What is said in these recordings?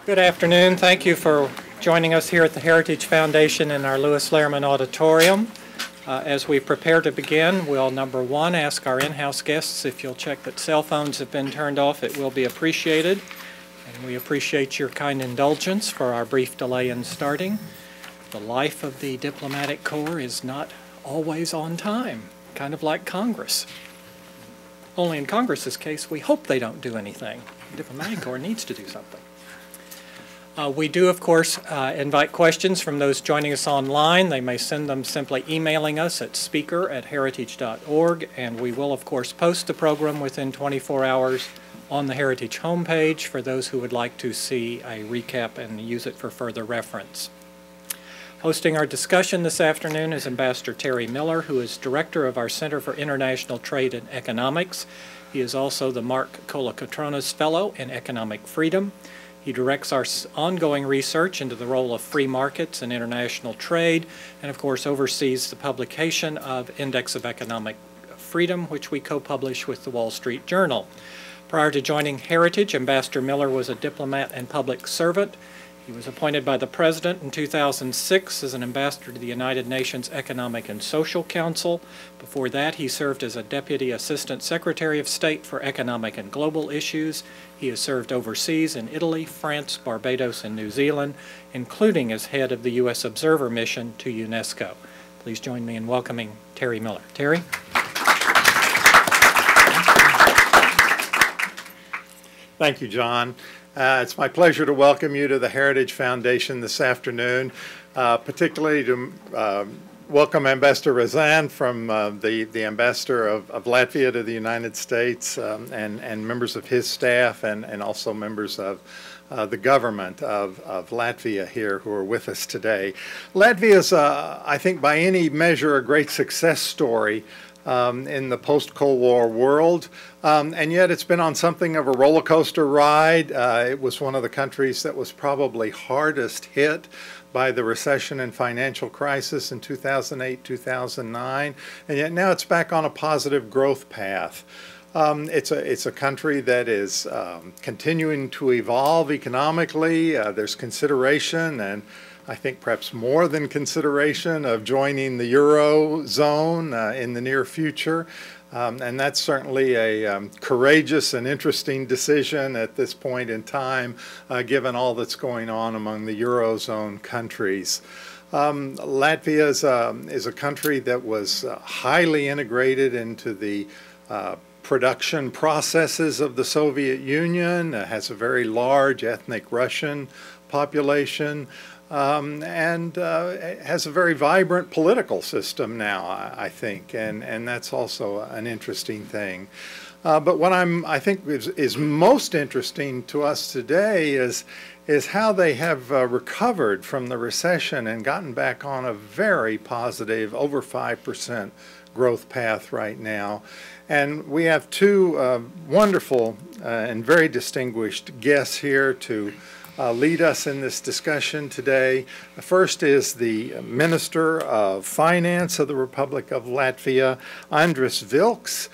Good afternoon. Thank you for joining us here at the Heritage Foundation in our Lewis Lehrman Auditorium. As we prepare to begin, we'll number one ask our in-house guests if you'll check that cell phones have been turned off. It will be appreciated, and we appreciate your kind indulgence for our brief delay in starting. The life of the diplomatic corps is not always on time, kind of like Congress. Only in Congress's case, we hope they don't do anything. The diplomatic corps needs to do something. We do, of course, invite questions from those joining us online. They may send them simply emailing us at speaker@heritage.org, and we will, of course, post the program within 24 hours on the Heritage homepage for those who would like to see a recap and use it for further reference. Hosting our discussion this afternoon is Ambassador Terry Miller, who is Director of our Center for International Trade and Economics. He is also the Mark Kolokotronis Fellow in Economic Freedom. He directs our ongoing research into the role of free markets and international trade, and of course oversees the publication of Index of Economic Freedom, which we co-publish with the Wall Street Journal. Prior to joining Heritage, Ambassador Miller was a diplomat and public servant. He was appointed by the President in 2006 as an ambassador to the United Nations Economic and Social Council. Before that, he served as a Deputy Assistant Secretary of State for Economic and Global Issues. He has served overseas in Italy, France, Barbados, and New Zealand, including as head of the U.S. Observer Mission to UNESCO. Please join me in welcoming Terry Miller. Terry? Thank you, John. It's my pleasure to welcome you to the Heritage Foundation this afternoon, particularly to welcome Ambassador Razan from the Ambassador of Latvia to the United States and members of his staff and also members of the government of Latvia here who are with us today. Latvia is, I think, by any measure, a great success story in the post-Cold War world, and yet it's been on something of a roller coaster ride. It was one of the countries that was probably hardest hit by the recession and financial crisis in 2008, 2009, and yet now it's back on a positive growth path. It's a country that is continuing to evolve economically. There's consideration, and I think perhaps more than consideration, of joining the Eurozone in the near future. And that's certainly a courageous and interesting decision at this point in time, given all that's going on among the Eurozone countries. Latvia is a country that was highly integrated into the production processes of the Soviet Union, has a very large ethnic Russian population, and has a very vibrant political system now, I think, and that's also an interesting thing. But what I think is most interesting to us today is how they have recovered from the recession and gotten back on a very positive, over 5% growth path right now. And we have two wonderful and very distinguished guests here to lead us in this discussion today. The first is the Minister of Finance of the Republic of Latvia, Andris Vilks.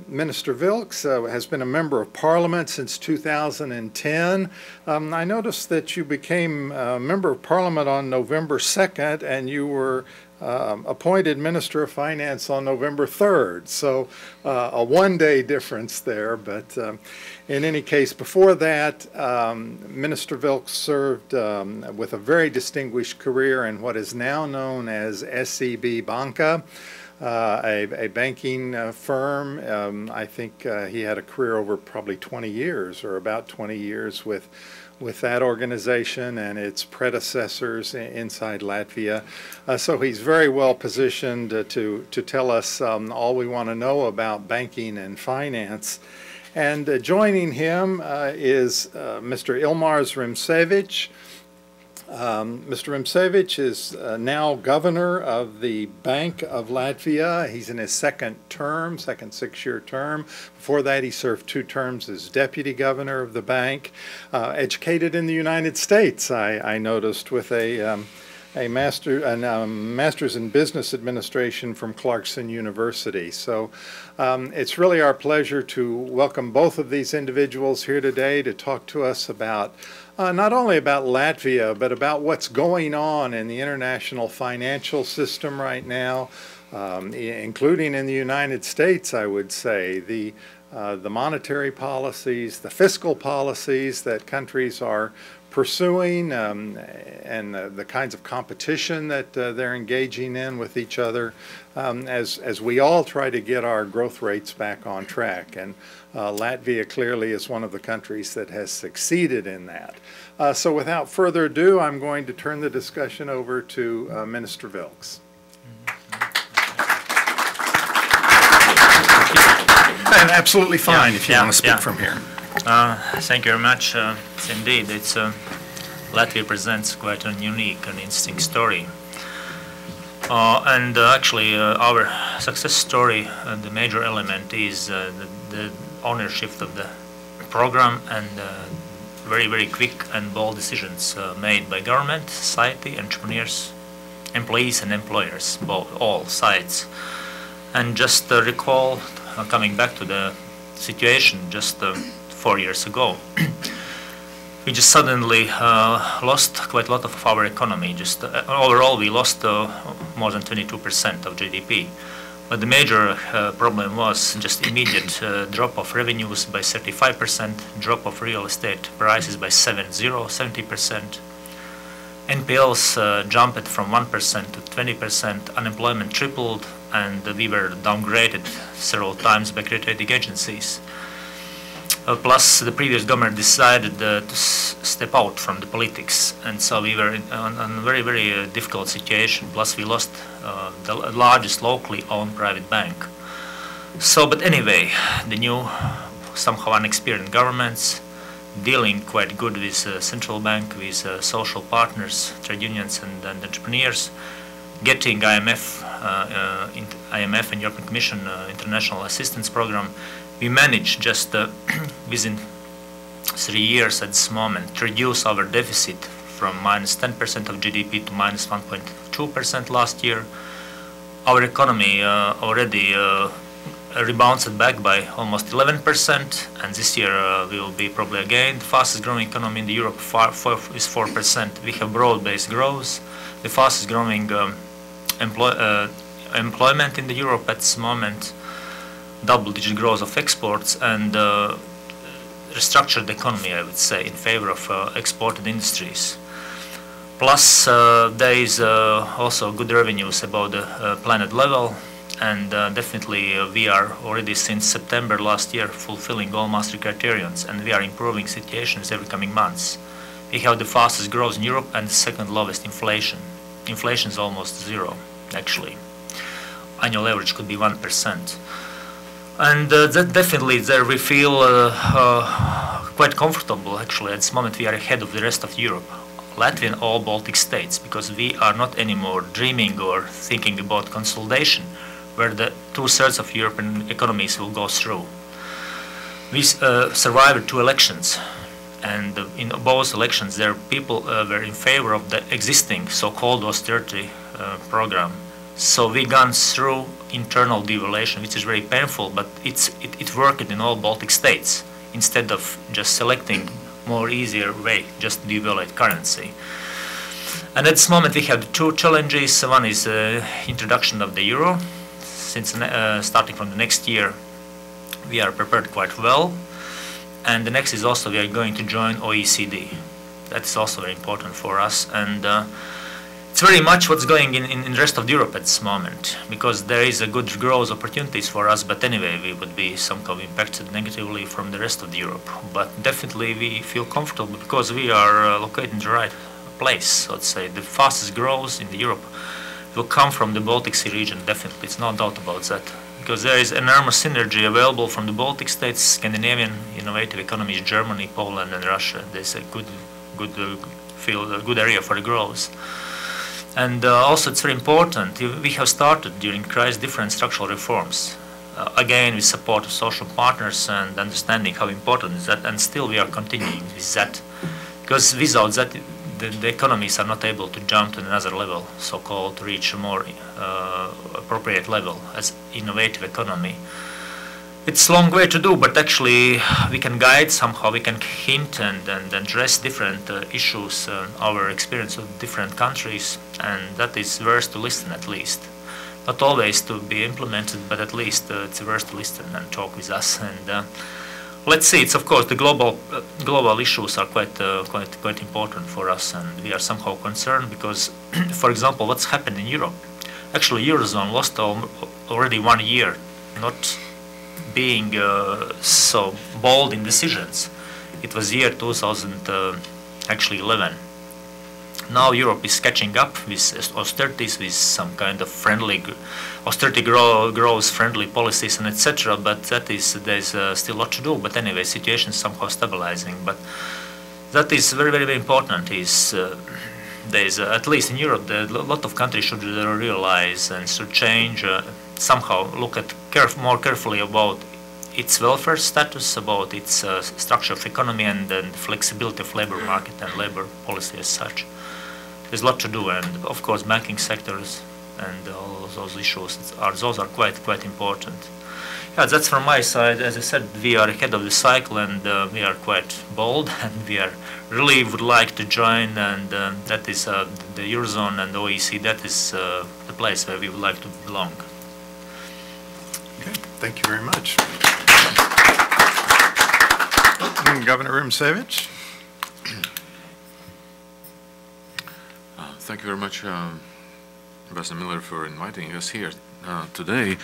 Minister Vilks has been a member of Parliament since 2010. I noticed that you became a member of Parliament on November 2nd, and you were appointed Minister of Finance on November 3rd, so a one-day difference there. But in any case, before that, Minister Vilks served with a very distinguished career in what is now known as SEB Banka, a banking firm. I think he had a career over probably 20 years, or about 20 years with that organization and its predecessors inside Latvia. So he's very well positioned to tell us all we want to know about banking and finance. And joining him is Mr. Ilmars Rimšēvičs. Mr. Rimšēvičs is now governor of the Bank of Latvia. He's in his second 6-year term. Before that, he served 2 terms as deputy governor of the bank. Educated in the United States, I noticed, with a a master's in business administration from Clarkson University. So it's really our pleasure to welcome both of these individuals here today to talk to us about not only about Latvia, but about what's going on in the international financial system right now, including in the United States, I would say. The monetary policies, the fiscal policies that countries are pursuing, and the kinds of competition that they're engaging in with each other as we all try to get our growth rates back on track. And Latvia clearly is one of the countries that has succeeded in that. So without further ado, I'm going to turn the discussion over to Minister Vilks. And absolutely fine if you want to speak from here. Thank you very much. Indeed, Latvia presents quite a unique and interesting story. Actually, our success story, the major element is the ownership of the program and very, very quick and bold decisions made by government, society, entrepreneurs, employees and employers, all sides. And just recall, coming back to the situation just 4 years ago, we just suddenly lost quite a lot of our economy. Just overall, we lost more than 22% of GDP. But the major problem was just immediate drop of revenues by 35%, drop of real estate prices by 70%. NPLs jumped from 1% to 20%, unemployment tripled, and we were downgraded several times by credit rating agencies. Plus, the previous government decided to step out from the politics, and so we were in a very, very difficult situation. Plus, we lost the largest locally owned private bank. So, but anyway, the new, somehow unexperienced governments, dealing quite good with central bank, with social partners, trade unions and entrepreneurs, getting IMF and European Commission International Assistance Program, we managed just within 3 years at this moment to reduce our deficit from minus 10% of GDP to minus 1.2% last year. Our economy already rebounded back by almost 11%, and this year we will be probably again the fastest growing economy in Europe is 4%. We have broad-based growth, the fastest growing employment in Europe at this moment, double-digit growth of exports, and restructured economy, I would say, in favor of exported industries. Plus, there is also good revenues above the planet level, and definitely we are already since September last year fulfilling all Maastricht criterions, and we are improving situations every coming months. We have the fastest growth in Europe and the second lowest inflation. Inflation is almost zero, actually. Annual average could be 1%. And that definitely there we feel quite comfortable. Actually, at this moment we are ahead of the rest of Europe, Latvia and all Baltic states, because we are not anymore dreaming or thinking about consolidation, where the 2/3 of European economies will go through. We survived 2 elections, and in both elections, there people were in favor of the existing so-called austerity program. So we gone through internal devaluation, which is very painful, but it worked in all Baltic states instead of just selecting more easier way, just devaluate currency. And at this moment we have 2 challenges. One is introduction of the euro. Since starting from the next year, we are prepared quite well. And the next is also we are going to join OECD. That is also very important for us. And it's very much what's going in the rest of Europe at this moment, because there is a good growth opportunities for us, but anyway we would be somehow impacted negatively from the rest of Europe. But definitely we feel comfortable because we are located in the right place. Let's say the fastest growth in Europe will come from the Baltic Sea region, definitely, it's no doubt about that. Because there is enormous synergy available from the Baltic states, Scandinavian innovative economies, Germany, Poland and Russia. There's a good area for the growth. And also it's very important, we have started during crisis different structural reforms. Again, with support of social partners and understanding how important is that, and still we are continuing with that. Because without that, the economies are not able to jump to another level, so-called to reach a more appropriate level as innovative economy. It's a long way to do, but actually we can guide somehow, we can hint and address different issues, our experience of different countries, and that is worth to listen at least. Not always to be implemented, but at least it's worth to listen and talk with us. And let's see. It's of course the global issues are quite important for us, and we are somehow concerned because, for example, what's happened in Europe. Actually, Eurozone lost already 1 year, not being so bold in decisions. It was year 2011. Now Europe is catching up with austerities, with some kind of friendly austerity growth friendly policies and etc. But there's still a lot to do. But anyway, situation is somehow stabilizing. But that is very important. There's at least in Europe, a lot of countries should realize and should change somehow. Look at more carefully about its welfare status, about its structure of economy and flexibility of labor market and labor policy as such. There's a lot to do, and of course banking sectors and all those issues are quite important. Yeah, that's from my side. As I said, we are ahead of the cycle, and we are quite bold, and we are really would like to join, and that is the Eurozone and the OECD. That is the place where we would like to belong. Okay, thank you very much. Governor Rimsevich. Thank you very much, Ambassador Miller, for inviting us here today.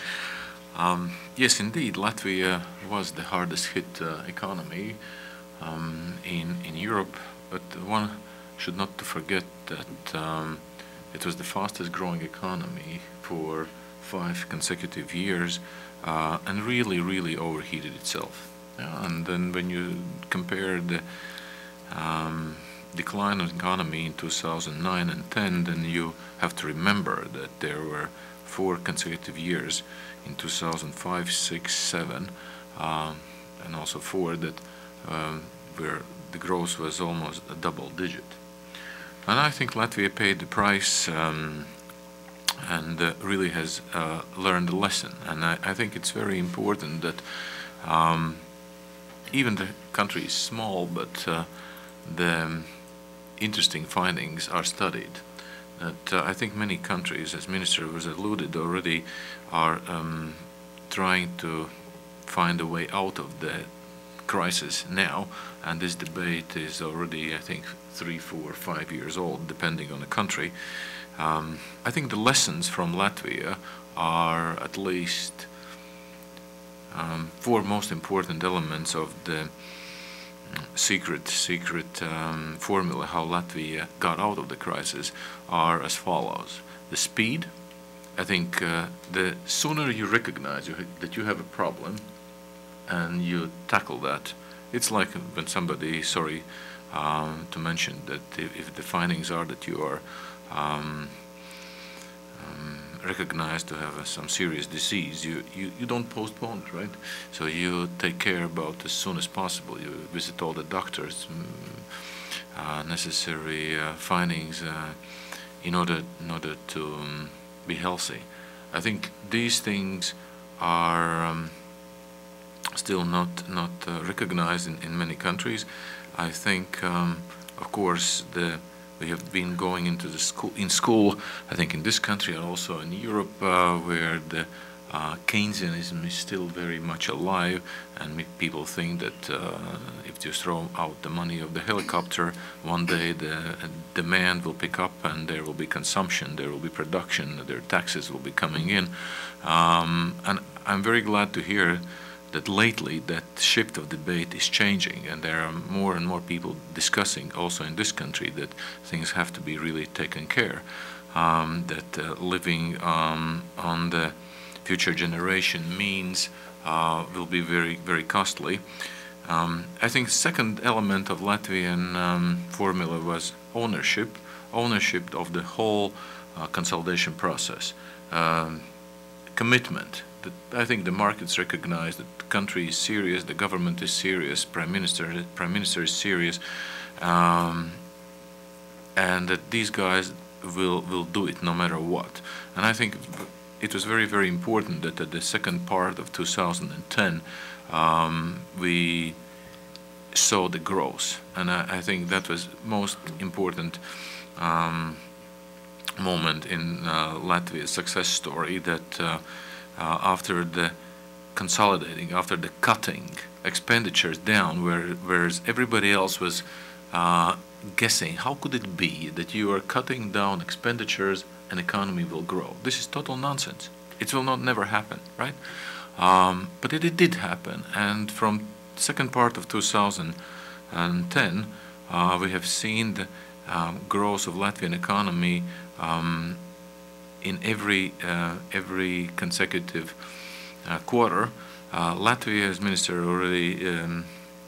Yes, indeed, Latvia was the hardest hit economy in Europe, but one should not forget that it was the fastest growing economy for 5 consecutive years and really overheated itself. And then when you compare the decline of the economy in 2009 and 10, then you have to remember that there were 4 consecutive years in 2005, 6, 7, and also 4 that where the growth was almost a double digit. And I think Latvia paid the price and really has learned a lesson. And I think it's very important that even the country is small, but the interesting findings are studied. That I think many countries, as Minister was alluded already, are trying to find a way out of the crisis now, and this debate is already, I think, 3, 4, 5 years old, depending on the country. I think the lessons from Latvia are at least 4 most important elements of the secret formula how Latvia got out of the crisis are as follows. The speed. I think the sooner you recognize that you have a problem and you tackle that, it's like when somebody, sorry to mention that if the findings are that you are recognized to have some serious disease, you don't postpone it, right? So you take care about as soon as possible. You visit all the doctors, necessary findings in order to be healthy. I think these things are still not recognized in many countries. I think, of course, we have been going into the school, I think in this country and also in Europe, where the Keynesianism is still very much alive, and people think that if you throw out the money of the helicopter, one day the demand will pick up and there will be consumption, there will be production, their taxes will be coming in. And I'm very glad to hear that lately that shift of debate is changing, and there are more and more people discussing also in this country that things have to be really taken care, that living on the future generation means will be very costly. I think second element of Latvian formula was ownership of the whole consolidation process, commitment. I think the markets recognize that the country is serious, the government is serious, Prime Minister is serious, and that these guys will do it no matter what. And I think it was very, very important that at the second part of 2010 we saw the growth, and I think that was most important moment in Latvia's success story, that after the consolidating, after the cutting expenditures down, whereas everybody else was guessing how could it be that you are cutting down expenditures and economy will grow. This is total nonsense. It will not never happen, right? But it did happen, and from second part of 2010 we have seen the growth of Latvian economy in every consecutive quarter. Latvia, as Minister already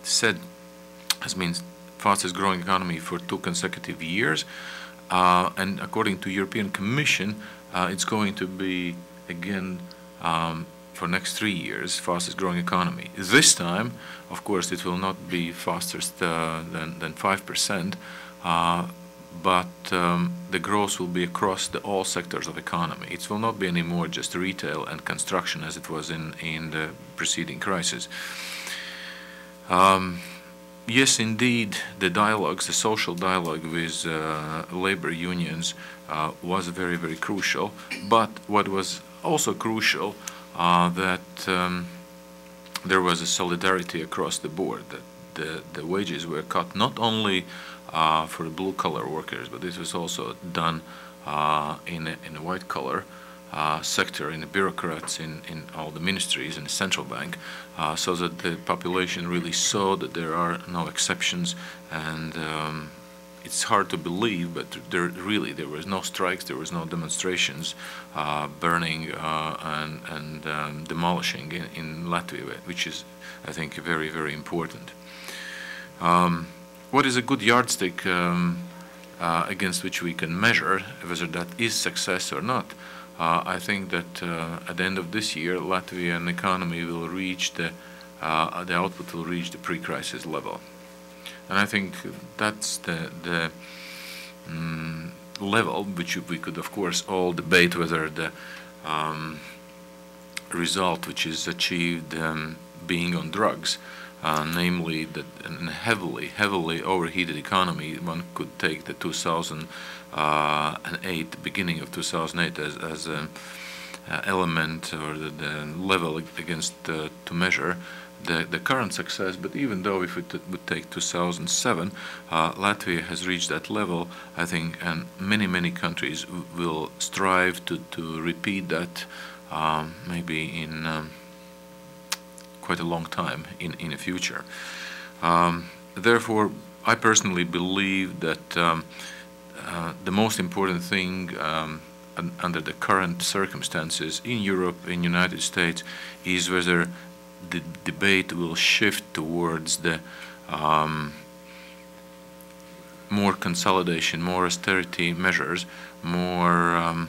said, has been fastest growing economy for 2 consecutive years, and according to European Commission, it's going to be again for next 3 years fastest growing economy. This time, of course, it will not be faster than 5%, but the growth will be across all sectors of economy. It will not be anymore just retail and construction as it was in the preceding crisis. Yes, indeed, the dialogues, the social dialogue with labor unions was very, very crucial. But what was also crucial, that there was a solidarity across the board, that the wages were cut not only for the blue-collar workers, but this was also done in a white-collar sector, in the bureaucrats, in all the ministries, in the central bank, so that the population really saw that there are no exceptions. And it's hard to believe, but there was no strikes, there was no demonstrations, burning and demolishing in Latvia, which is, I think, very, very important. What is a good yardstick against which we can measure whether that is success or not? I think that at the end of this year, Latvian economy will reach the output will reach the pre-crisis level, and I think that's the level which we could, of course, all debate whether the result which is achieved being on drugs, namely that in a heavily overheated economy, one could take the 2008, beginning of 2008 as an element or the level against to measure the current success. But even though if it would take 2007, Latvia has reached that level, I think, and many countries will strive to repeat that, maybe in quite a long time in the future. Therefore, I personally believe that the most important thing under the current circumstances in Europe, in United States, is whether the debate will shift towards the more consolidation, more austerity measures, more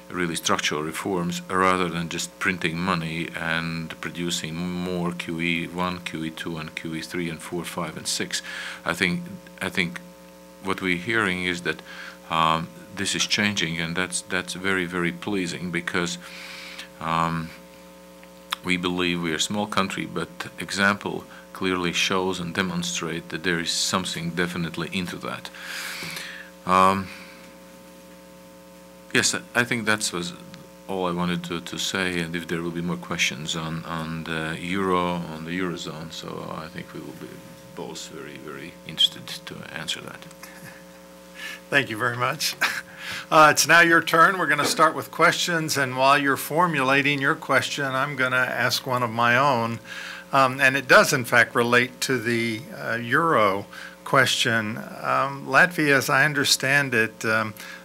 really structural reforms, rather than just printing money and producing more QE1, QE2, and QE3, and 4, 5, and 6. I think what we're hearing is that this is changing, and that's very, very pleasing, because we believe we are a small country, but example clearly shows and demonstrates that there is something definitely into that. Yes, I think that was all I wanted to say, and if there will be more questions on the euro, on the Eurozone, so I think we will be both very, very interested to answer that. Thank you very much. It's now your turn. We're going to start with questions, and while you're formulating your question, I'm going to ask one of my own, and it does in fact relate to the euro question. Latvia, as I understand it,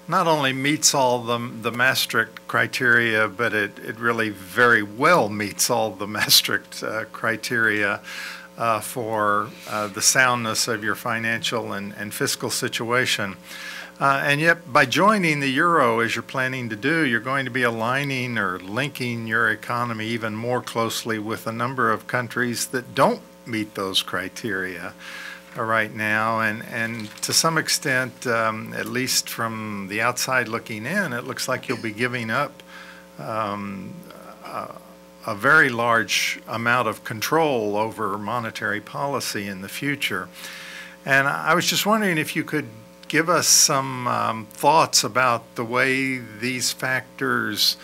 not only meets all the Maastricht criteria, but it really very well meets all the Maastricht criteria for the soundness of your financial and fiscal situation. And yet, by joining the euro, as you're planning to do, you're going to be aligning or linking your economy even more closely with a number of countries that don't meet those criteria. right now, and to some extent, at least from the outside looking in, it looks like you'll be giving up a very large amount of control over monetary policy in the future. And I was just wondering if you could give us some thoughts about the way these factors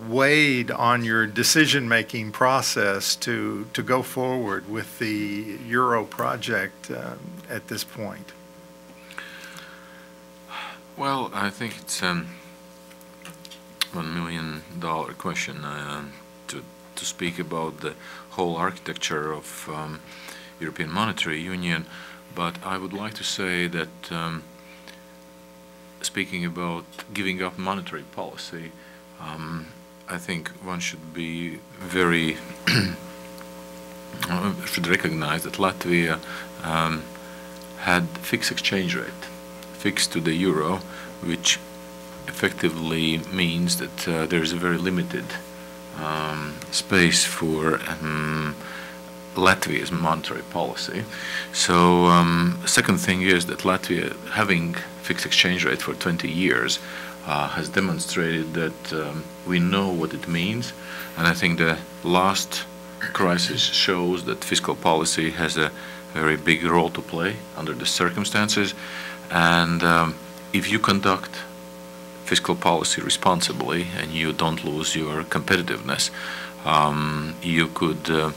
weighed on your decision-making process to go forward with the Euro project at this point. Well, I think it's $1 million question to speak about the whole architecture of European Monetary Union, but I would like to say that speaking about giving up monetary policy, I think one should be very should recognize that Latvia had fixed exchange rate, fixed to the euro, which effectively means that there is a very limited space for Latvia's monetary policy. So second thing is that Latvia, having fixed exchange rate for 20 years, has demonstrated that we know what it means, and I think the last crisis shows that fiscal policy has a very big role to play under the circumstances, and if you conduct fiscal policy responsibly and you don't lose your competitiveness, you could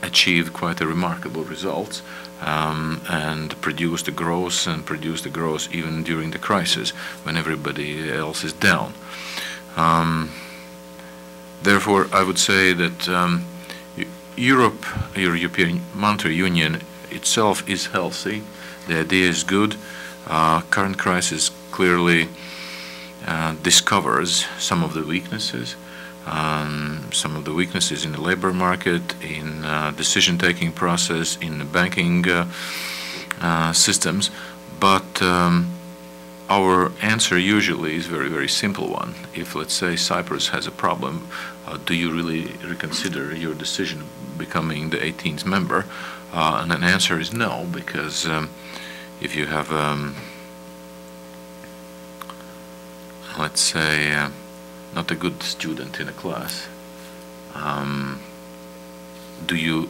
achieve quite a remarkable results and produce the growth even during the crisis when everybody else is down. Therefore, I would say that European Monetary Union itself is healthy. The idea is good. Current crisis clearly discovers some of the weaknesses. Some of the weaknesses in the labor market, in decision-taking process, in the banking systems, but our answer usually is very, very simple one. If, let's say, Cyprus has a problem, do you really reconsider your decision becoming the 18th member? And an answer is no, because if you have, let's say, not a good student in a class, do you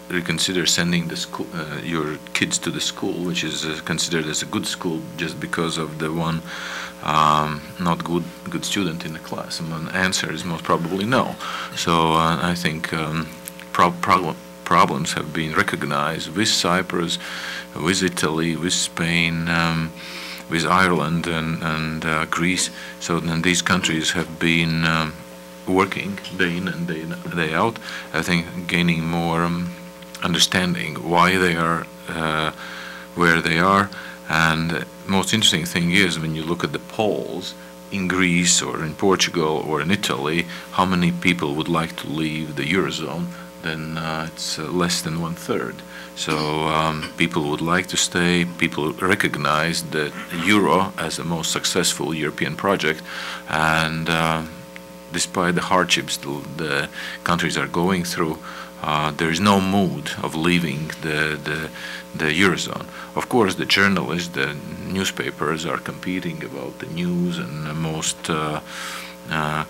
reconsider sending the school, your kids to the school, which is considered as a good school, just because of the one not good student in the class? And the answer is most probably no. So I think problems have been recognized with Cyprus, with Italy, with Spain, with Ireland and Greece. So then these countries have been working day in and day out, I think, gaining more understanding why they are where they are. And most interesting thing is, when you look at the polls in Greece or in Portugal or in Italy, how many people would like to leave the Eurozone, then it's less than 1/3. So people would like to stay. People recognize the euro as the most successful European project, and despite the hardships the countries are going through, there is no mood of leaving the Eurozone. Of course, the journalists, the newspapers are competing about the news and the most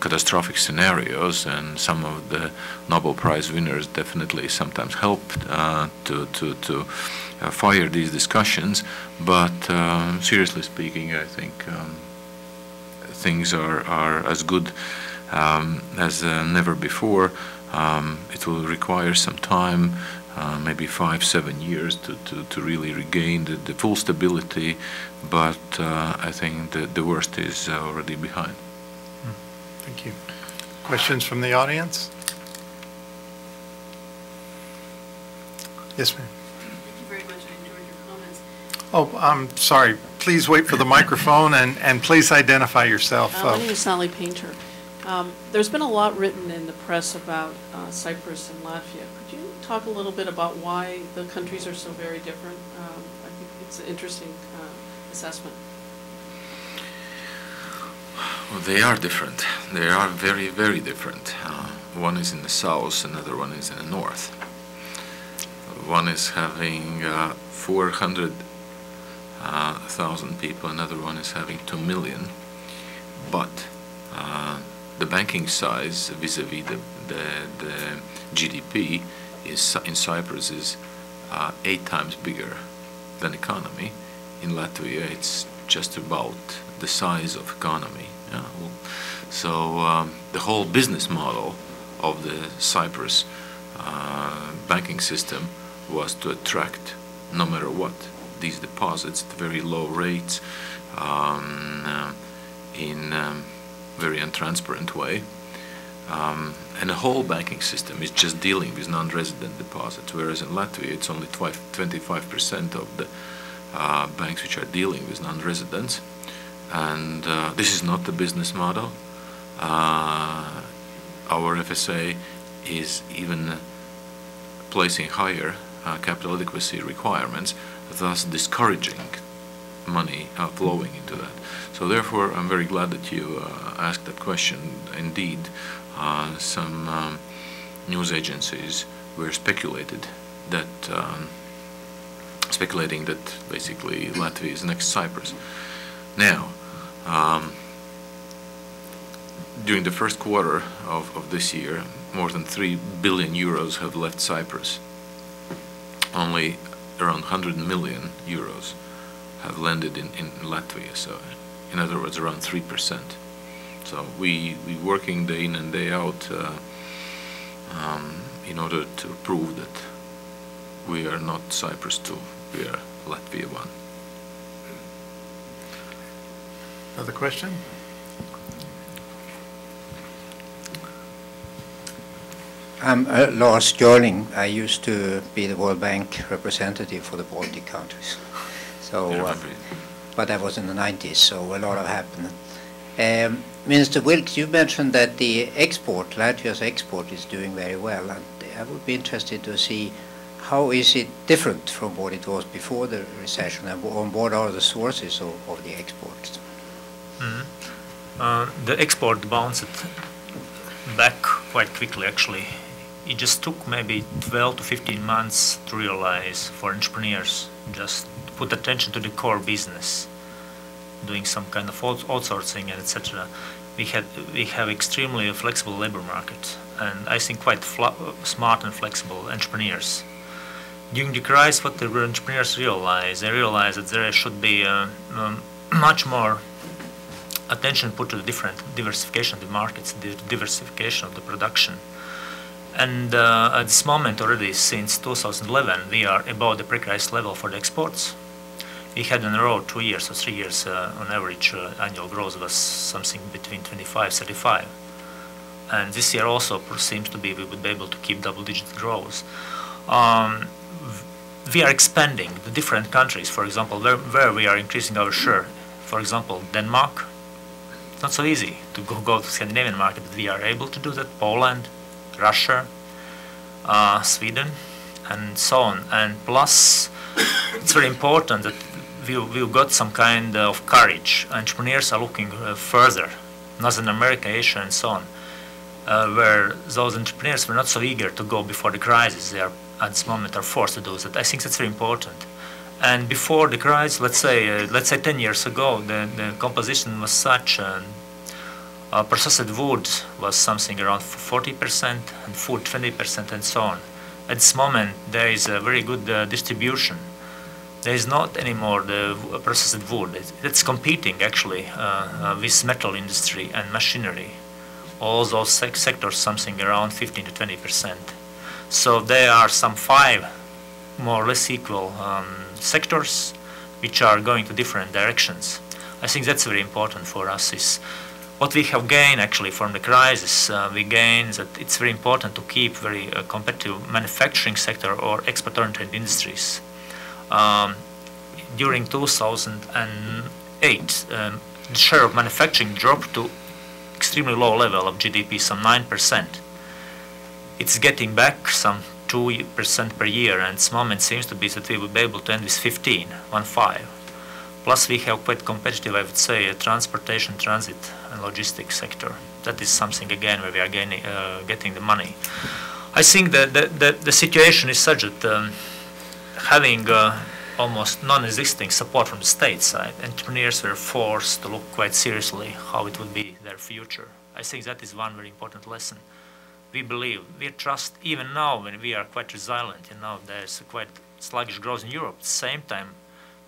catastrophic scenarios, and some of the Nobel Prize winners definitely sometimes help to fire these discussions. But seriously speaking, I think things are as good as never before. It will require some time, maybe 5-7 years to really regain the full stability, but I think the worst is already behind. Thank you. Questions from the audience? Yes, ma'am. Thank you very much. I enjoyed your comments. Oh, I'm sorry. Please wait for the microphone and please identify yourself. My name is Sally Painter. There's been a lot written in the press about Cyprus and Latvia. Could you talk a little bit about why the countries are so very different? I think it's an interesting assessment. Well, they are different. They are very, very different. One is in the south, another one is in the north. one is having 400,000 people, another one is having 2 million. But the banking size vis-a-vis the GDP is in Cyprus is 8 times bigger than economy. In Latvia, it's just about the size of economy. Yeah? So the whole business model of the Cyprus banking system was to attract, no matter what, these deposits at very low rates in very untransparent way. And the whole banking system is just dealing with non-resident deposits, whereas in Latvia it's only 25% of the banks which are dealing with non-residents. And this is not the business model. Our FSA is even placing higher capital adequacy requirements, thus discouraging money flowing into that. So therefore, I'm very glad that you asked that question. Indeed, some news agencies were speculating that basically Latvia is next Cyprus. Now, during the first quarter of this year, more than 3 billion euros have left Cyprus. Only around 100 million euros have landed in Latvia. So, in other words, around 3%. So we working day in and day out in order to prove that we are not Cyprus 2, we are Latvia 1. Another question? I'm Lars Görling. I used to be the World Bank representative for the Baltic countries. So, but that was in the 90s, so a lot have happened. Minister Wilkes, you mentioned that the export, Latvia's export, is doing very well, and I would be interested to see how is it different from what it was before the recession, and what are the sources of the exports? The export bounced back quite quickly, actually. It just took maybe 12 to 15 months to realize for entrepreneurs, just put attention to the core business, doing some kind of outsourcing and etc. We have extremely flexible labor market, and I think quite smart and flexible entrepreneurs. During the crisis, what the entrepreneurs realized, they realized that there should be much more attention put to the different diversification of the markets, the diversification of the production. And at this moment already, since 2011, we are above the pre-crisis level for the exports. We had in a row 2 years or 3 years on average annual growth was something between 25-35. And this year also seems to be we would be able to keep double-digit growth. We are expanding the different countries, for example, where we are increasing our share. For example, Denmark. It's not so easy to go to Scandinavian market, but we are able to do that. Poland, Russia, Sweden, and so on. And plus, it's very important that we've got some kind of courage. Entrepreneurs are looking further, Northern America, Asia, and so on, where those entrepreneurs were not so eager to go before the crisis. They are at this moment are forced to do that. I think that's very important. And before the crisis, let's say 10 years ago, the composition was such. Processed wood was something around 40%, and food 20%, and so on. At this moment, there is a very good distribution. There is not anymore the processed wood. It's competing actually with metal industry and machinery. All those sectors, something around 15 to 20%. So there are some 5 more or less equal sectors which are going to different directions. I think that's very important for us. Is what we have gained actually from the crisis. We gained that it's very important to keep very competitive manufacturing sector or export-oriented industries. During 2008, the share of manufacturing dropped to extremely low level of GDP, some 9%. It's getting back some 2% per year, and this moment seems to be that we will be able to end with 15. Plus we have quite competitive, I would say, transportation, transit, and logistics sector. That is something again where we are getting the money. I think that the situation is such that having almost non-existing support from the state side, entrepreneurs were forced to look quite seriously how it would be their future. I think that is one very important lesson. We believe, we trust, even now when we are quite resilient, there's quite sluggish growth in Europe. At the same time,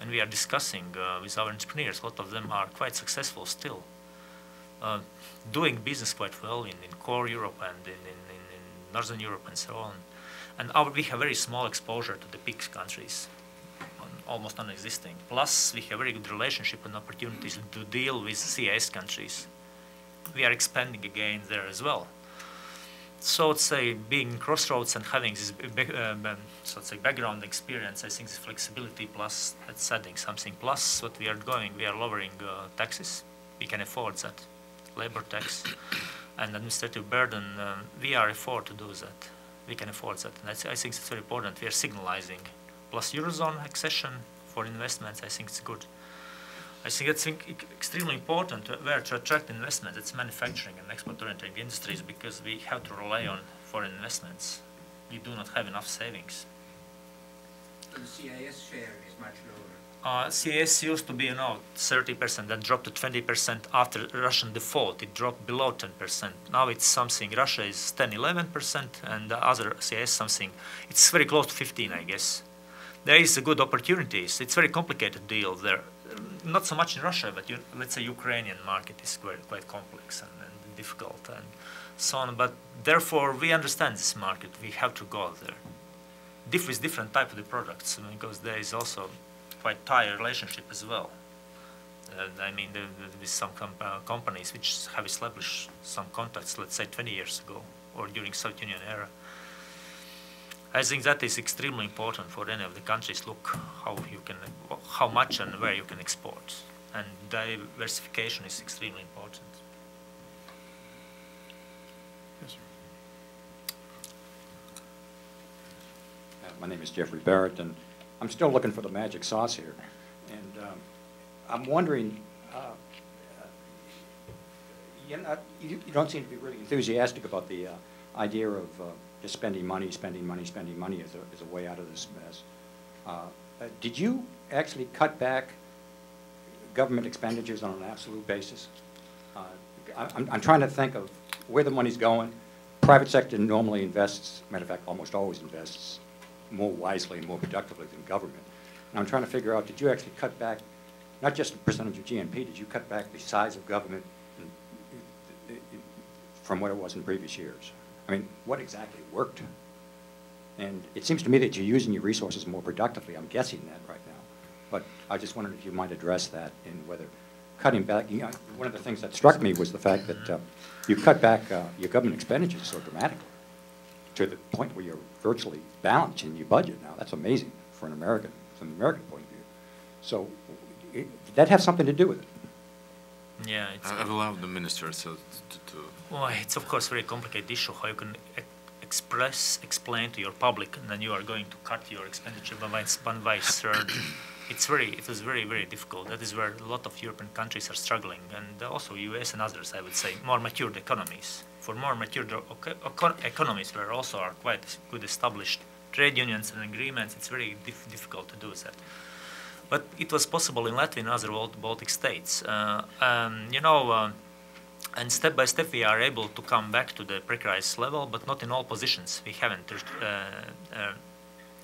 when we are discussing with our entrepreneurs, a lot of them are quite successful still, doing business quite well in core Europe and in Northern Europe and so on. And we have very small exposure to the big countries, almost non-existing. Plus, we have very good relationship and opportunities to deal with CIS countries. We are expanding again there as well. So, let's say, being crossroads and having this background experience, I think this flexibility plus, that's adding something. Plus, what we are doing, we are lowering taxes. We can afford that. Labor tax and administrative burden, we are afford to do that. We can afford that. And I think it's very important. We are signalizing. Plus Eurozone accession for investments, I think it's good. I think it's extremely important where to attract investment. It's manufacturing and export-oriented industries because we have to rely on foreign investments. We do not have enough savings. The CIS share is much lower. CIS used to be, 30%. That dropped to 20% after Russian default. It dropped below 10%. Now it's something. Russia is 10, 11%, and the other CIS something. It's very close to 15, I guess. There is a good opportunities. It's very complicated deal there. Not so much in Russia, but let's say Ukrainian market is quite complex and difficult and so on. But therefore, we understand this market. We have to go there. With different type of the products, because there is also quite tight relationship as well. I mean, with some companies which have established some contacts, let's say 20 years ago or during Soviet Union era. I think that is extremely important for any of the countries. Look how much and where you can export, and diversification is extremely important. Yes, sir. My name is Jeffrey Barrett, and I'm still looking for the magic sauce here. And I'm wondering, you don't seem to be really enthusiastic about the idea of just spending money as a way out of this mess. Did you actually cut back government expenditures on an absolute basis? I'm trying to think of where the money's going. Private sector normally invests, matter of fact, almost always invests more wisely and more productively than government. And I'm trying to figure out, did you actually cut back, not just the percentage of GNP, did you cut back the size of government from what it was in previous years? I mean, what exactly worked? And it seems to me that you're using your resources more productively. I'm guessing that right now. But I just wondered if you might address that in whether cutting back, one of the things that struck me was the fact that you cut back your government expenditures so dramatically to the point where you're virtually balanced in your budget now. That's amazing for an American, from an American point of view. So did that have something to do with it? Yeah, I've allowed the minister to Well, it's of course a very complicated issue how you can explain to your public, and then you are going to cut your expenditure by third. It was very, very difficult. That is where a lot of European countries are struggling, and also US and others, I would say, more matured economies. For more matured economies where also are quite good established trade unions and agreements, it's very difficult to do that. But it was possible in Latvia and other Baltic states. And step by step we are able to come back to the pre-crisis level, but not in all positions. We haven't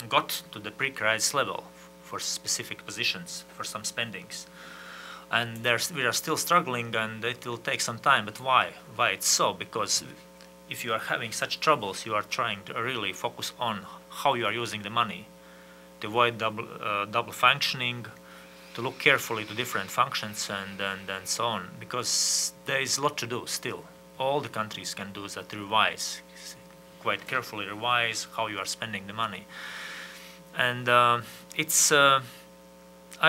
got to the pre-crisis level for specific positions, for some spendings. And we are still struggling, and it will take some time. But why? Why it's so? Because if you are having such troubles, you are trying to really focus on how you are using the money, to avoid double functioning, to look carefully to different functions and so on, because there is a lot to do still. All the countries can do that, revise, quite carefully revise how you are spending the money. And I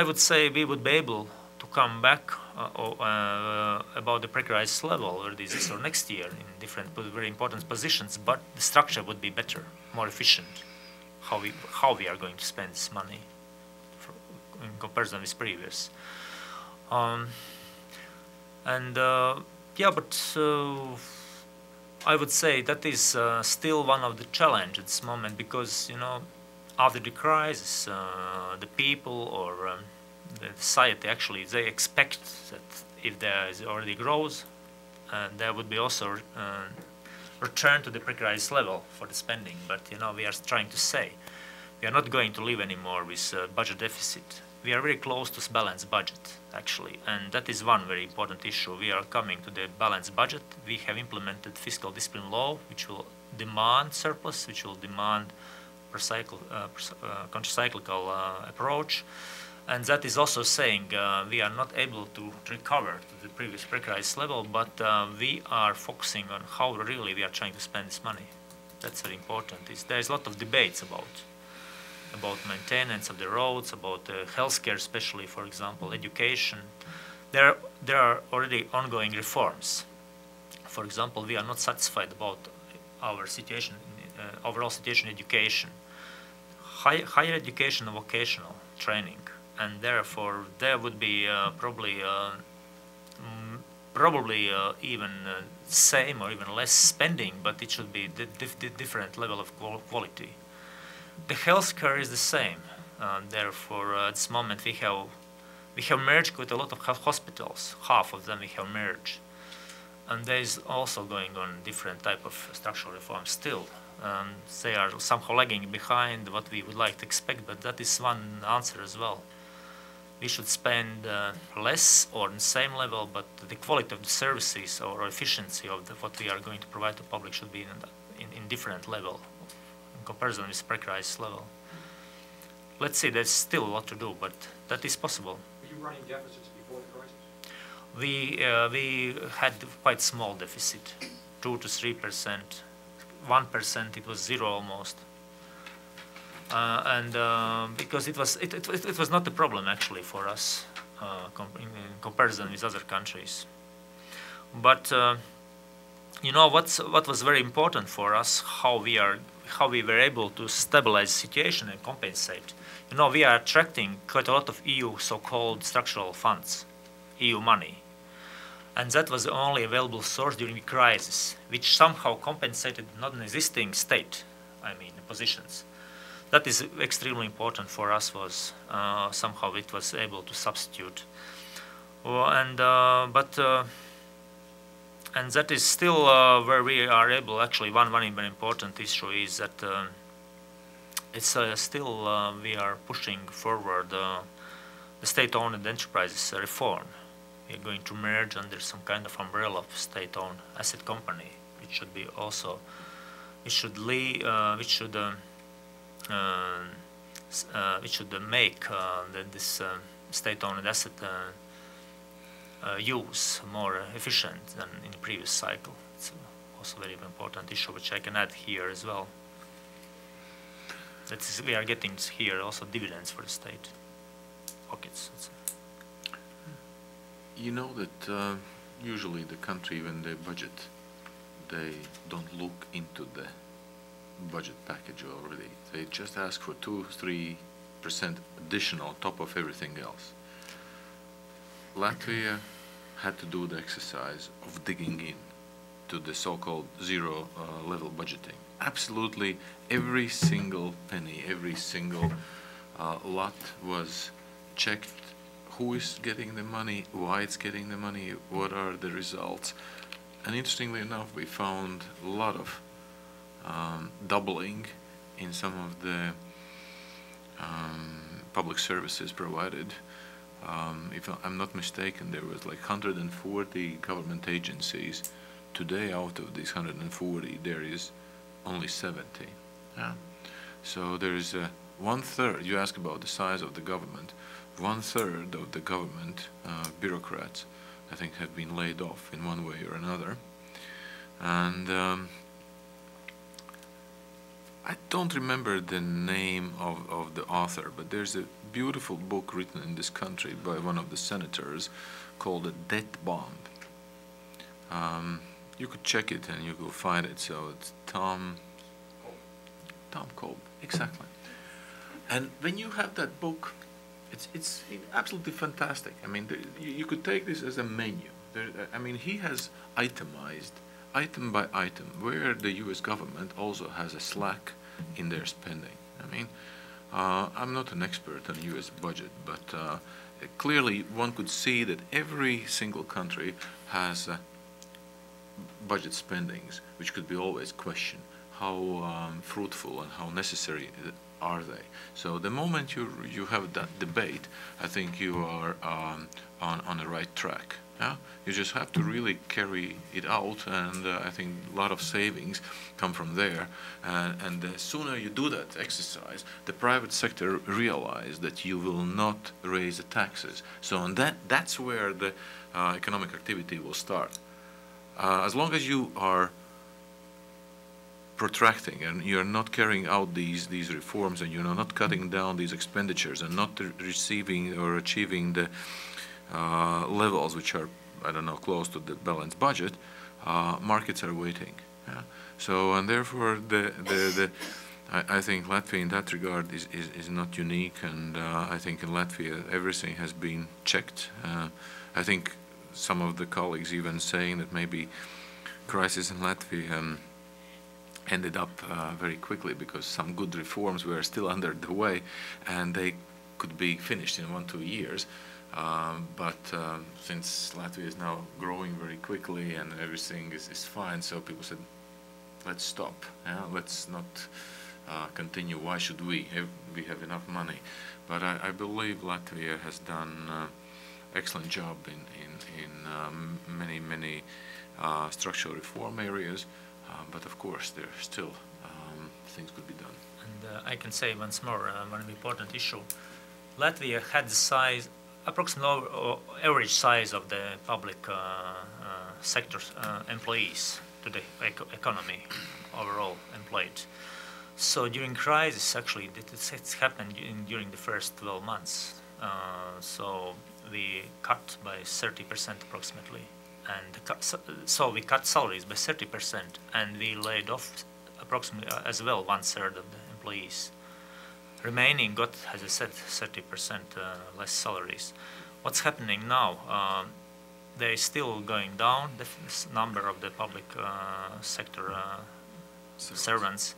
would say we would be able to come back about the pre-crisis level already this or next year in different very important positions, but the structure would be better, more efficient, how we are going to spend this money in comparison with previous. I would say that is still one of the challenges at this moment, because after the crisis, the people or the society actually, they expect that if there is already growth, there would be also return to the pre-crisis level for the spending. But we are trying to say we are not going to live anymore with budget deficit. We are very close to balanced budget actually, and that is one very important issue. We are coming to the balanced budget. We have implemented fiscal discipline law, which will demand surplus, which will demand countercyclical approach. And that is also saying we are not able to recover to the previous pre-crisis level, but we are focusing on how really we are trying to spend this money. That's very important. There is a lot of debates about maintenance of the roads, about healthcare, especially, for example, education. There are already ongoing reforms. For example, we are not satisfied about our situation, overall situation in education, higher education and vocational training. And therefore, there would be probably even same or even less spending, but it should be different level of quality. The healthcare is the same. Therefore, at this moment we have merged with a lot of hospitals. Half of them we have merged, and there is also going on different type of structural reforms still. They are somehow lagging behind what we would like to expect, but that is one answer as well. We should spend less or on the same level, but the quality of the services or efficiency of what we are going to provide to the public should be in different level in comparison with pre-crisis level. Let's see, there's still a lot to do, but that is possible. Were you running deficits before the crisis? We had quite small deficit, 2 to 3%, 1%. It was zero almost. Because it was not a problem actually for us in comparison with other countries. But what was very important for us, how we were able to stabilize the situation and compensate. We are attracting quite a lot of EU so-called structural funds, EU money, and that was the only available source during the crisis, which somehow compensated non-existing state, positions. That is extremely important for us. Was somehow it was able to substitute, and that is still where we are able. Actually, one very important issue is that it's still we are pushing forward the state-owned enterprises reform. We are going to merge under some kind of umbrella of state-owned asset company, which should be also, which should make this state-owned asset use more efficient than in the previous cycle. It's also a very important issue, which I can add here as well. That is, we are getting here also dividends for the state pockets. You know that usually the country, when they budget, they don't look into the budget package already. They just ask for 2-3% additional on top of everything else. Latvia had to do the exercise of digging in to the so-called zero level budgeting. Absolutely every single penny, every single lot was checked. Who is getting the money, why it's getting the money, what are the results. And interestingly enough, we found a lot of doubling in some of the public services provided. If I'm not mistaken, there was like 140 government agencies. Today, out of these 140, there is only 70. Yeah. So there is 1/3. You ask about the size of the government. 1/3 of the government bureaucrats, I think, have been laid off in one way or another. And I don't remember the name of the author, but there's a beautiful book written in this country by one of the senators called A Debt Bomb. You could check it and you will find it. So it's Tom Kolb, exactly. And when you have that book, it's absolutely fantastic. I mean, you could take this as a menu. He has itemized, item by item, where the U.S. government also has a slack in their spending. I'm not an expert on U.S. budget, but clearly one could see that every single country has budget spendings, which could be always questioned. How fruitful and how necessary are they? So the moment you have that debate, I think you are on the right track. Yeah? You just have to really carry it out, and I think a lot of savings come from there. And the sooner you do that exercise, the private sector realize that you will not raise the taxes. So and that's where the economic activity will start. As long as you are protracting and you're not carrying out these reforms, and you're not cutting down these expenditures and not receiving or achieving the levels which are, I don't know, close to the balanced budget, markets are waiting. Yeah? So, and therefore I think Latvia in that regard is not unique, and I think in Latvia everything has been checked. I think some of the colleagues even saying that maybe crisis in Latvia ended up very quickly because some good reforms were still under the way, and they could be finished in 1-2 years. But since Latvia is now growing very quickly and everything is fine, so people said, let's stop. Yeah? Let's not continue. Why should we? We have enough money. But I believe Latvia has done excellent job in many structural reform areas. But of course, there are still things could be done. And I can say once more, one important issue. Latvia had the size, approximate average size of the public sector employees to the economy overall employed. So during crisis, actually, it's happened during the first 12 months. So we cut by 30% approximately. And so we cut salaries by 30%, and we laid off approximately as well 1/3 of the employees. Remaining got, as I said, 30% less salaries. What's happening now? They're still going down, the number of the public sector servants.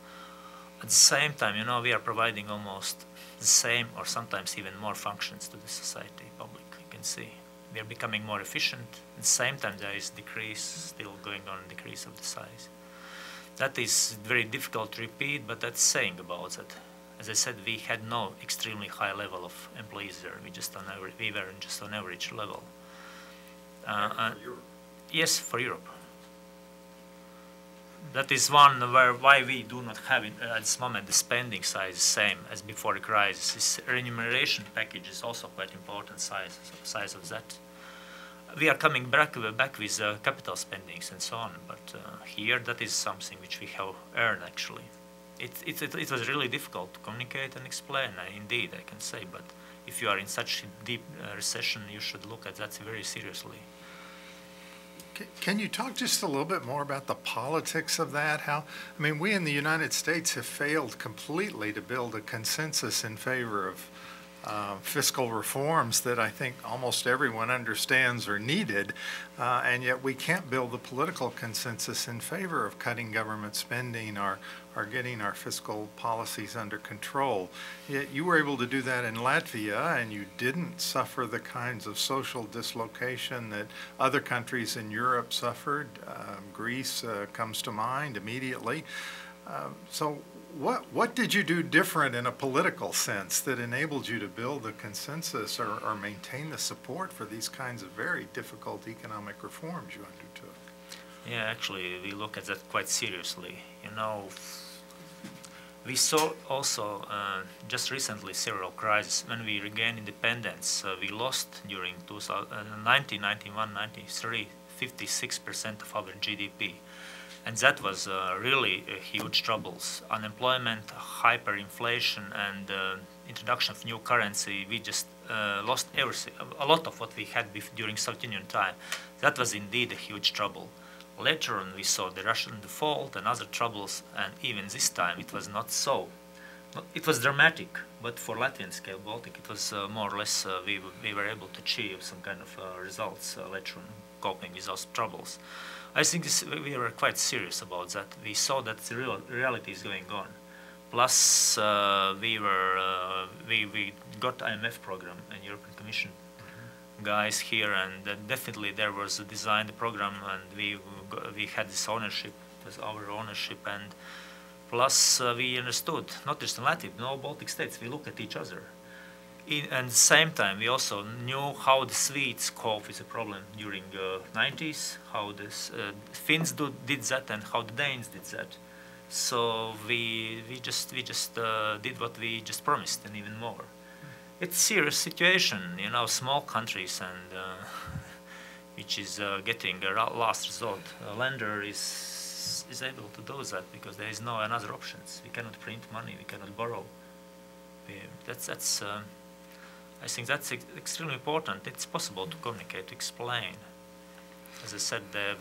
At the same time, we are providing almost the same or sometimes even more functions to the society, public, you can see. We are becoming more efficient. At the same time, there is still going on decrease of the size. That is very difficult to repeat, but that's saying about that. As I said, we had no extremely high level of employees there. We were just on average level. For Europe. Yes, for Europe. That is one why we do not have at this moment the spending size the same as before the crisis. This remuneration package is also quite important size of that. We are coming back with capital spendings and so on, but here that is something which we have earned actually. It was really difficult to communicate and explain, indeed, I can say, but if you are in such deep recession, you should look at that very seriously. Can you talk just a little bit more about the politics of that? We in the United States have failed completely to build a consensus in favor of fiscal reforms that I think almost everyone understands are needed, and yet we can't build the political consensus in favor of cutting government spending or getting our fiscal policies under control. Yet you were able to do that in Latvia, and you didn't suffer the kinds of social dislocation that other countries in Europe suffered. Greece comes to mind immediately. So what did you do different in a political sense that enabled you to build a consensus or maintain the support for these kinds of very difficult economic reforms you undertook? Yeah, actually, we look at that quite seriously. We saw also just recently several crises. When we regained independence, we lost during 1990, 91, 93, 56% of our GDP. And that was really huge troubles. Unemployment, hyperinflation, and introduction of new currency. We just lost everything, a lot of what we had during Soviet Union time. That was indeed a huge trouble. Later on, we saw the Russian default and other troubles, and even this time it was not so. It was dramatic, but for Latvian scale Baltic, it was more or less we were able to achieve some kind of results later on, coping with those troubles. I think we were quite serious about that. We saw that the reality is going on. Plus, we got IMF program and European Commission guys here, and definitely there was a designed program, and we had this ownership, it was our ownership, and plus we understood, not just in Latvia, in all Baltic states, we look at each other. And at the same time, we also knew how the Swedes cope with the problem during the 90s, how the Finns did that, and how the Danes did that. So we just did what we just promised, and even more. It's a serious situation, you know, small countries, and which is getting a last resort. A lender is able to do that because there is no other options. We cannot print money, we cannot borrow. I think that's extremely important. It's possible to communicate, to explain. As I said, there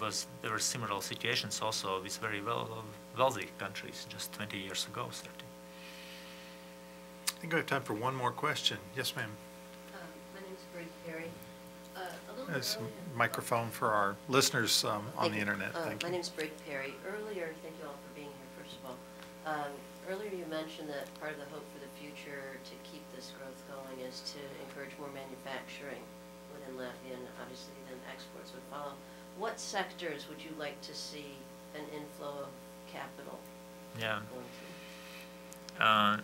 were similar situations also with very wealthy countries just 20 years ago, 30. I think we have time for one more question. Yes, ma'am. My name is Bree Perry. There's a microphone for our listeners on the internet. Thank you. My name is Bree Perry. Earlier, thank you all for being here, first of all. Earlier you mentioned that part of the hope for the future to keep this growth going is to encourage more manufacturing within Latvia, and obviously then exports would follow. What sectors would you like to see an inflow of capital Yeah. going to?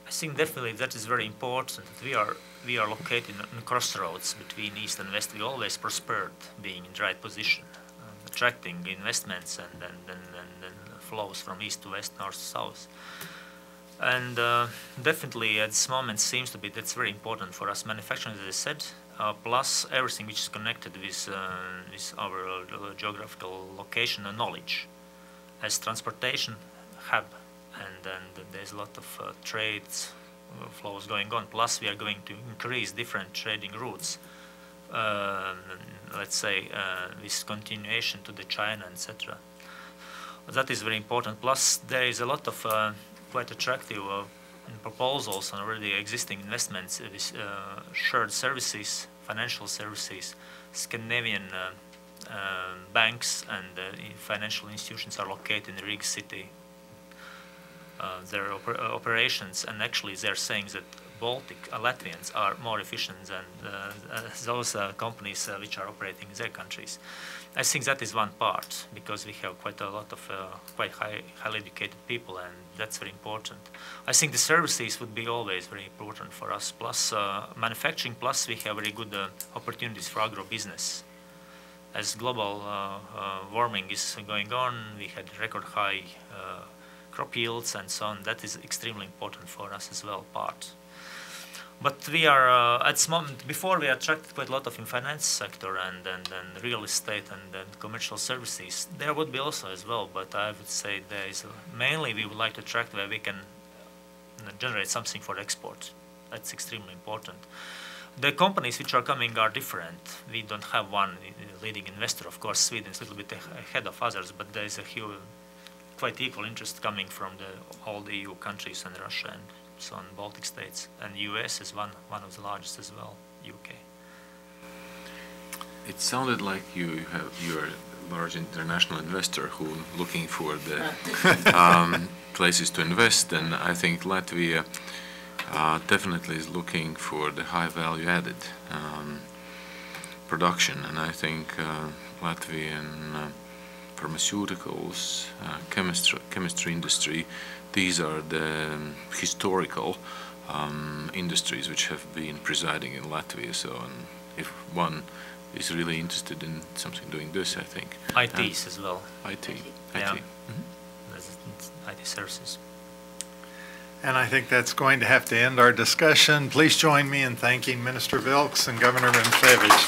I think definitely that is very important. We are located in crossroads between east and west. We always prospered being in the right position, attracting investments and flows from east to west, north to south. And definitely at this moment seems to be that's very important for us. Manufacturing, as I said, plus everything which is connected with our geographical location and knowledge, as transportation hub. And there's a lot of trades flows going on. Plus, we are going to increase different trading routes. Let's say with continuation to the China, etc. That is very important. Plus, there is a lot of quite attractive proposals on already existing investments with shared services, financial services. Scandinavian banks and financial institutions are located in the Riga city. Their operations, and actually they're saying that Baltic Latvians are more efficient than those companies which are operating in their countries. I think that is one part, because we have quite a lot of quite highly educated people, and that's very important. I think the services would be always very important for us, plus manufacturing, plus we have very good opportunities for agro-business. As global warming is going on, we had record high crop yields and so on. That is extremely important for us as well, part. But we are, at this moment, before we attracted quite a lot of in finance sector and real estate and commercial services. There would be also as well, but I would say there is, mainly we would like to attract where we can generate something for export. That's extremely important. The companies which are coming are different. We don't have one leading investor. Of course, Sweden is a little bit ahead of others, but there is a huge, quite equal interest coming from all the EU countries and Russia and so on, Baltic states, and US is one of the largest as well, UK. It sounded like you're a large international investor who looking for the places to invest, and I think Latvia definitely is looking for the high value added production, and I think Latvian pharmaceuticals, chemistry industry, these are the historical industries which have been presiding in Latvia. So if one is really interested in something doing this, I think. ITs as well. IT. Yeah. Mm-hmm. IT services. And I think that's going to have to end our discussion. Please join me in thanking Minister Vilks and Governor Rincevich.